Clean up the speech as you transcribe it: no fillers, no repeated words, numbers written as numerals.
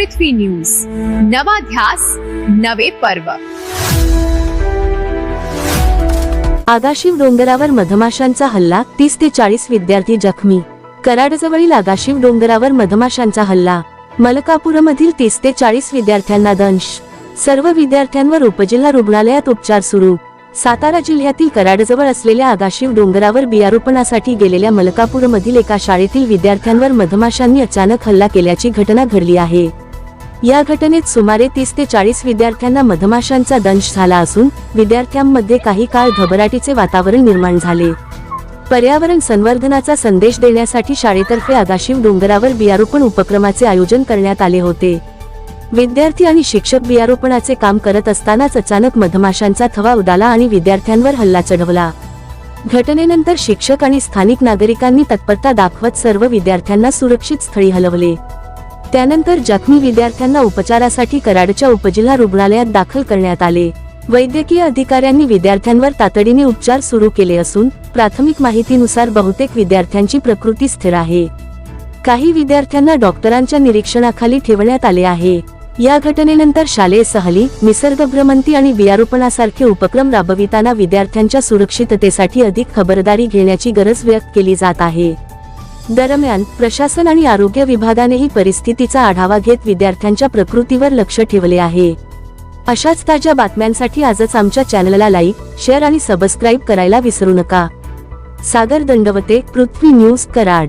पृथ्वी news, नवा ध्यास नवे पर्व। आगाशिव डोंगरावर मधमाशांचा हल्ला, 30 ते 40 विद्यार्थी जखमी। कराडजवळील आगाशिव डोंगरावर मधमाशांचा हल्ला, मलकापूरमधील 30 ते 40 विद्यार्थ्यांना दंश। सर्व विद्यार्थ्यांवर उपजिल्हा रुग्णालयात उपचार सुरू। सातारा जिल्ह्यातील कराडजवळ असलेल्या आगाशिव डोंगरावर बियारोपणासाठी गेलेल्या मलकापूरमधील एका शाळेतील विद्यार्थ्यांवर मधमाशांनी अचानक हल्ला केल्याची घटना घडली आहे। या घटनेत सुमारे 30 ते 40 विद्यार्थ्यांना मधमाशांचा दंश झाला असून विद्यार्थ्यांमध्ये काही काळ घबराटीचे वातावरण निर्माण झाले। पर्यावरण संवर्धनाचा संदेश देण्यासाठी शाळेतर्फे आगाशिव डोंगरावर बियारोपण उपक्रमाचे आयोजन करण्यात आले होते। विद्यार्थी आणि शिक्षक बियारोपणाचे काम करत असतानाच अचानक मधमाशांचा थवा उडाला आणि विद्यार्थ्यांवर हल्ला चढवला। घटनेनंतर शिक्षक आणि स्थानिक नागरिकांनी तत्परता दाखवत सर्व विद्यार्थ्यांना सुरक्षित स्थळी हलवले। त्यानंतर जखमी विद्यार्थ्यांना उपचारासाठी कराडच्या उपजिल्हा रुग्णालयात दाखल करण्यात आले। वैद्यकीय अधिकाऱ्यांनी विद्यार्थ्यांवर तातडीने उपचार सुरू केले असून प्राथमिक माहितीनुसार बहुतेक विद्यार्थ्यांची प्रकृती स्थिर आहे। काही विद्यार्थ्यांना डॉक्टरांच्या निरीक्षणाखाली ठेवण्यात आले आहे। या घटनेनंतर शालेय सहली, निसर्ग भ्रमंती आणि बियारोपणासारखे उपक्रम राबविताना विद्यार्थ्यांच्या सुरक्षिततेसाठी अधिक खबरदारी घेण्याची गरज व्यक्त केली जात आहे। दरम्यान प्रशासन आणि आरोग्य विभागानेही परिस्थितीचा आढावा घेत विद्यार्थ्यांच्या प्रकृतीवर लक्ष ठेवले आहे। अशाच ताज्या बातम्यांसाठी आजच आमच्या चॅनलला लाईक, शेअर आणि सबस्क्राईब करायला विसरू नका। सागर दंडवते, पृथ्वी न्यूज, कराड।